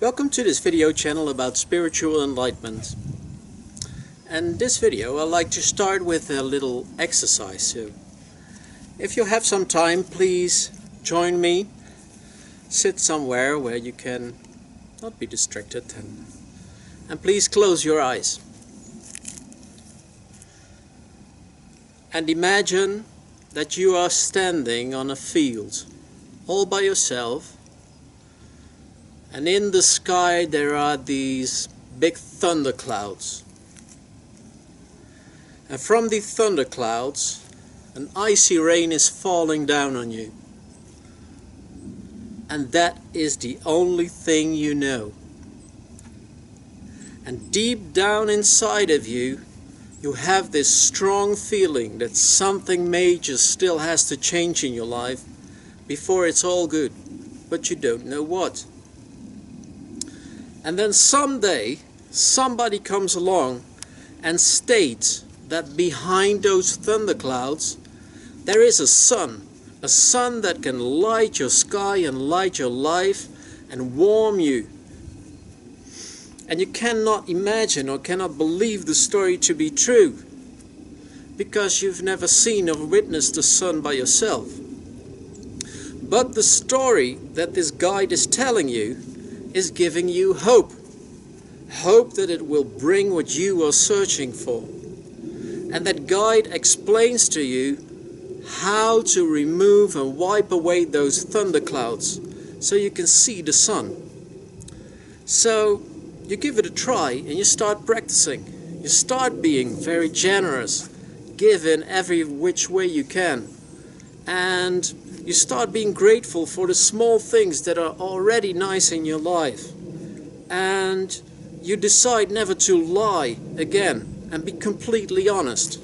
Welcome to this video channel about spiritual enlightenment. And this video I'd like to start with a little exercise. So if you have some time, please join me. Sit somewhere where you can not be distracted, and please close your eyes. And imagine that you are standing on a field all by yourself. And in the sky there are these big thunderclouds. And from the thunderclouds, an icy rain is falling down on you. And that is the only thing you know. And deep down inside of you, you have this strong feeling that something major still has to change in your life before it's all good, but you don't know what. And then someday, somebody comes along and states that behind those thunderclouds, there is a sun that can light your sky and light your life and warm you. And you cannot imagine or cannot believe the story to be true, because you've never seen or witnessed the sun by yourself. But the story that this guide is telling you is giving you hope. Hope that it will bring what you are searching for. And that guide explains to you how to remove and wipe away those thunderclouds so you can see the sun. So you give it a try and you start practicing. You start being very generous, give in every which way you can. And you start being grateful for the small things that are already nice in your life. And you decide never to lie again and be completely honest.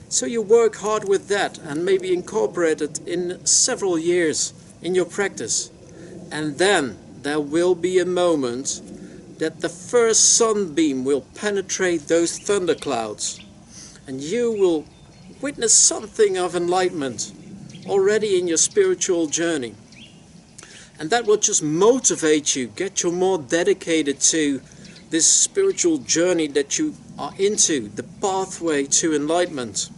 So you work hard with that and maybe incorporate it in several years in your practice. And then there will be a moment that the first sunbeam will penetrate those thunderclouds. And you will witness something of enlightenment already in your spiritual journey. And that will just motivate you, get you more dedicated to this spiritual journey that you are into, the pathway to enlightenment.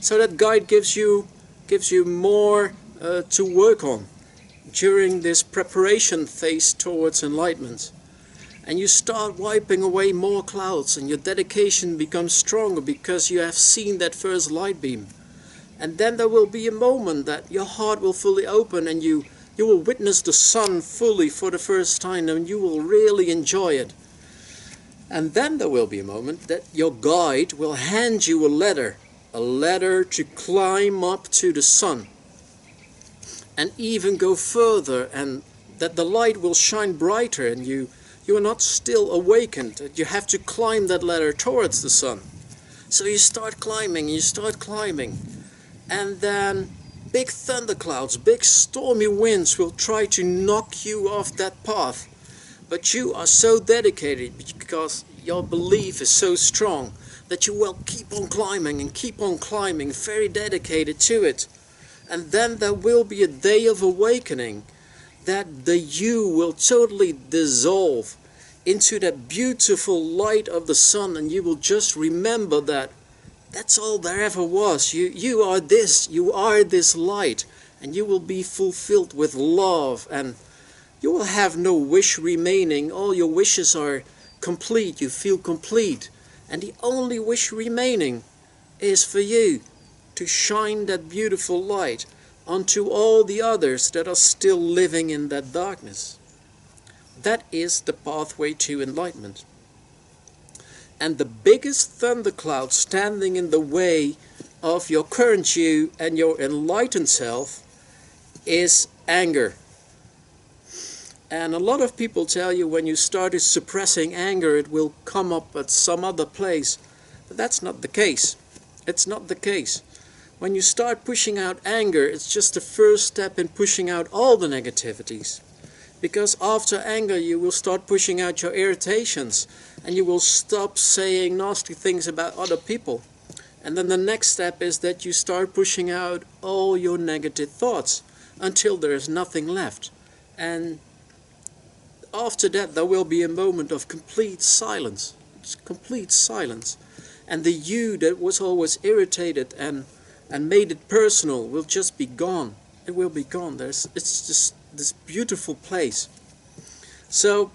So that guide gives you more to work on during this preparation phase towards enlightenment. And you start wiping away more clouds, and your dedication becomes stronger because you have seen that first light beam. And then there will be a moment that your heart will fully open and you will witness the sun fully for the first time, and you will really enjoy it. And then there will be a moment that your guide will hand you a ladder to climb up to the sun and even go further, and that the light will shine brighter and you are not still awakened. You have to climb that ladder towards the sun. So you start climbing, and then big thunderclouds, big stormy winds will try to knock you off that path. But you are so dedicated because your belief is so strong that you will keep on climbing, very dedicated to it. And then there will be a day of awakening that the you will totally dissolve into that beautiful light of the sun, and you will just remember that that's all there ever was. You are this light, and you will be fulfilled with love, and you will have no wish remaining. All your wishes are complete. You feel complete, and the only wish remaining is for you to shine that beautiful light onto all the others that are still living in that darkness. That is the pathway to enlightenment. And the biggest thundercloud standing in the way of your current you and your enlightened self is anger. And a lot of people tell you when you started suppressing anger, it will come up at some other place. But that's not the case. It's not the case. When you start pushing out anger, it's just the first step in pushing out all the negativities. Because after anger you will start pushing out your irritations, and you will stop saying nasty things about other people. And then the next step is that you start pushing out all your negative thoughts until there is nothing left. And after that there will be a moment of complete silence. Just complete silence. And the you that was always irritated and made it personal will just be gone. It will be gone. It's just this beautiful place. So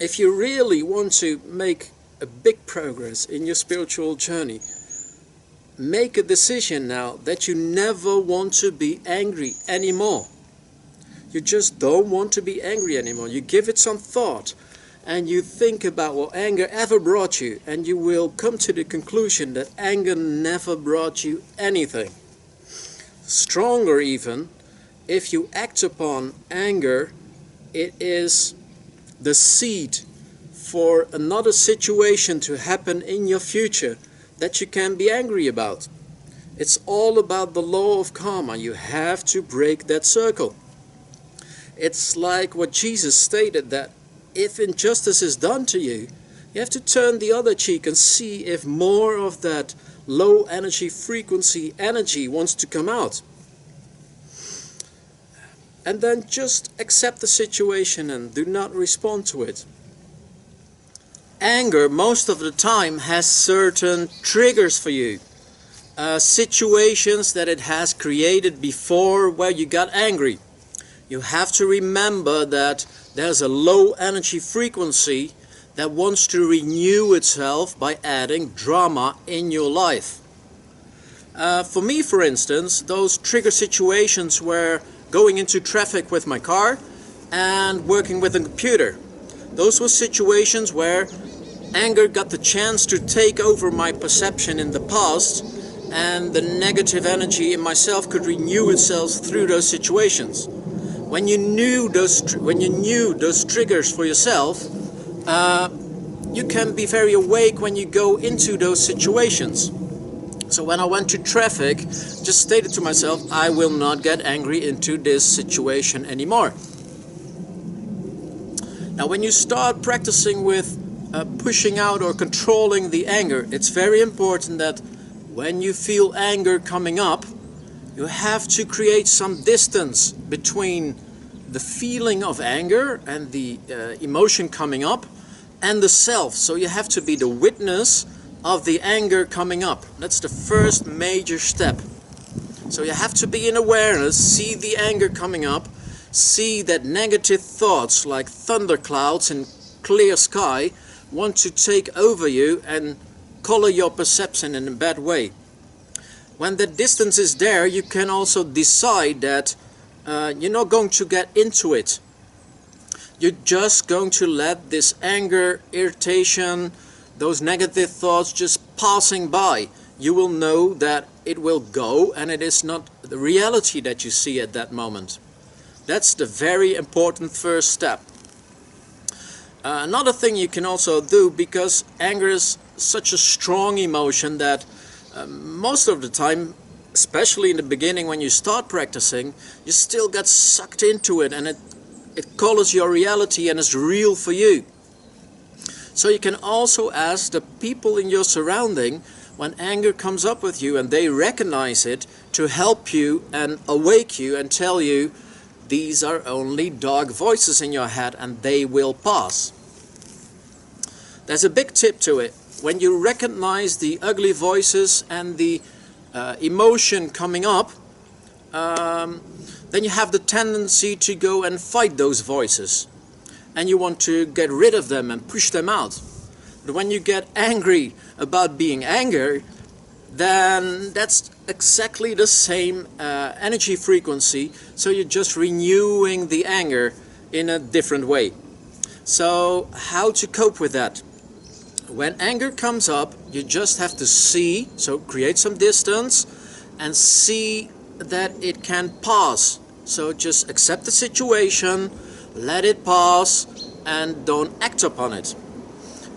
if you really want to make a big progress in your spiritual journey, make a decision now that you never want to be angry anymore. You just don't want to be angry anymore. You give it some thought and you think about what anger ever brought you, and you will come to the conclusion that anger never brought you anything. Stronger even, if you act upon anger, it is the seed for another situation to happen in your future that you can be angry about. It's all about the law of karma. You have to break that circle. It's like what Jesus stated, that if injustice is done to you, you have to turn the other cheek and see if more of that low energy frequency energy wants to come out. And then just accept the situation and do not respond to it. Anger most of the time has certain triggers for you. Situations that it has created before where you got angry. You have to remember that there's a low energy frequency that wants to renew itself by adding drama in your life. For me, for instance, those trigger situations were going into traffic with my car and working with a computer. Those were situations where anger got the chance to take over my perception in the past, and the negative energy in myself could renew itself through those situations. When you knew those triggers for yourself, you can be very awake when you go into those situations. So when I went to traffic, just stated to myself, I will not get angry into this situation anymore. Now when you start practicing with pushing out or controlling the anger, it's very important that when you feel anger coming up, you have to create some distance between the feeling of anger and the emotion coming up and the self. So you have to be the witness of the anger coming up. That's the first major step. So you have to be in awareness, see the anger coming up, see that negative thoughts like thunderclouds and clear sky want to take over you and color your perception in a bad way. When the distance is there, you can also decide that you're not going to get into it. You're just going to let this anger, irritation, those negative thoughts just passing by. You will know that it will go and it is not the reality that you see at that moment. That's the very important first step. Another thing you can also do, because anger is such a strong emotion that most of the time, especially in the beginning when you start practicing, you still get sucked into it and it colors your reality and is real for you. So you can also ask the people in your surrounding, when anger comes up with you and they recognize it, to help you and awake you and tell you these are only dark voices in your head and they will pass. There's a big tip to it. When you recognize the ugly voices and the emotion coming up, then you have the tendency to go and fight those voices. And you want to get rid of them and push them out. But when you get angry about being angry, then that's exactly the same energy frequency. So you're just renewing the anger in a different way. So how to cope with that? When anger comes up, you just have to see, so create some distance and see that it can pass. So just accept the situation, let it pass, and don't act upon it.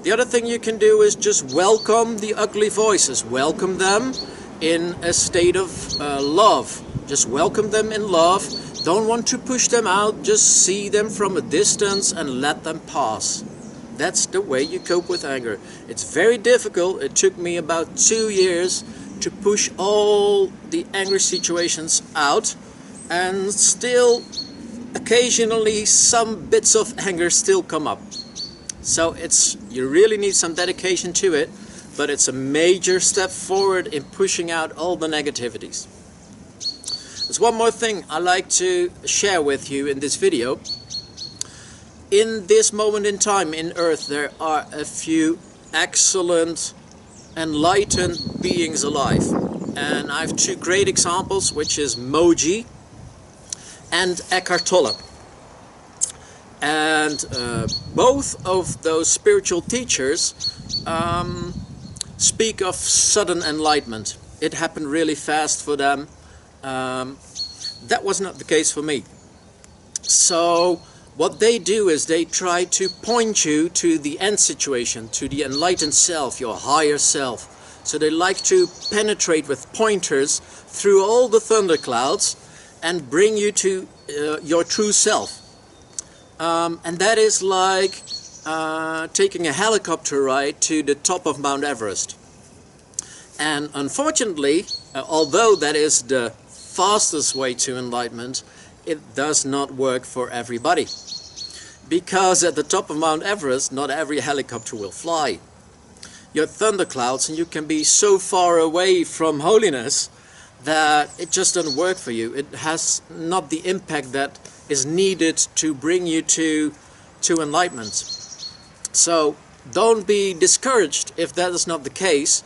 The other thing you can do is just welcome the ugly voices. Welcome them in a state of love. Just welcome them in love. Don't want to push them out, just see them from a distance and let them pass. That's the way you cope with anger. It's very difficult. It took me about 2 years to push all the angry situations out, and still occasionally some bits of anger still come up. So you really need some dedication to it, but it's a major step forward in pushing out all the negativities. There's one more thing I like to share with you in this video. In this moment in time in Earth, there are a few excellent, enlightened beings alive. And I have two great examples, which is Moji and Eckhart Tolle. And both of those spiritual teachers speak of sudden enlightenment. It happened really fast for them. That was not the case for me. So what they do is they try to point you to the end situation, to the enlightened self, your higher self. So they like to penetrate with pointers through all the thunderclouds and bring you to your true self. And that is like taking a helicopter ride to the top of Mount Everest. And unfortunately, although that is the fastest way to enlightenment, it does not work for everybody. Because at the top of Mount Everest, not every helicopter will fly. You're thunderclouds and you can be so far away from holiness that it just doesn't work for you. It has not the impact that is needed to bring you to enlightenment. So don't be discouraged if that is not the case.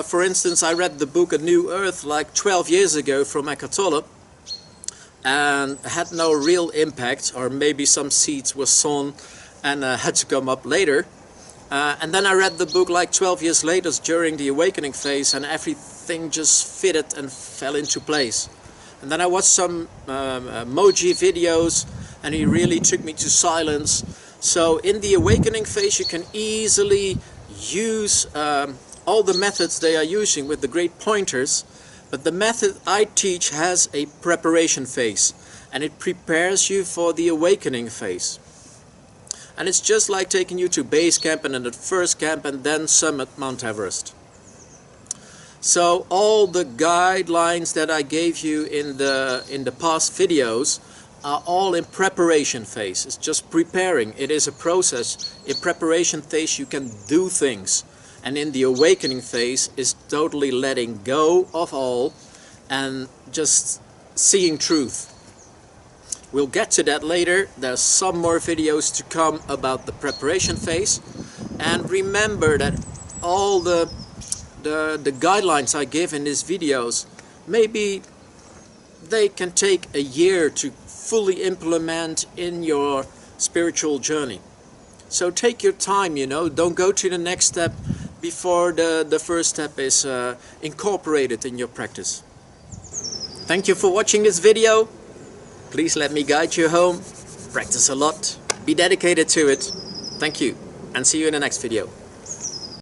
For instance, I read the book A New Earth like 12 years ago from Eckhart Tolle and had no real impact, or maybe some seeds were sown and had to come up later. And then I read the book like 12 years later during the awakening phase, and everything just fitted and fell into place. And then I watched some Moji videos and he really took me to silence. So in the awakening phase you can easily use all the methods they are using with the great pointers, but the method I teach has a preparation phase and it prepares you for the awakening phase. And it's just like taking you to base camp and then at first camp and then summit Mount Everest. So all the guidelines that I gave you in the past videos are all in preparation phase. It's just preparing. It is a process. In preparation phase you can do things, and in the awakening phase is totally letting go of all and just seeing truth. We'll get to that later. There's some more videos to come about the preparation phase. And remember that all the guidelines I give in these videos, maybe they can take a year to fully implement in your spiritual journey. So take your time, you know, don't go to the next step before the first step is incorporated in your practice. Thank you for watching this video. Please let me guide you home. Practice a lot. Be dedicated to it. Thank you, and see you in the next video.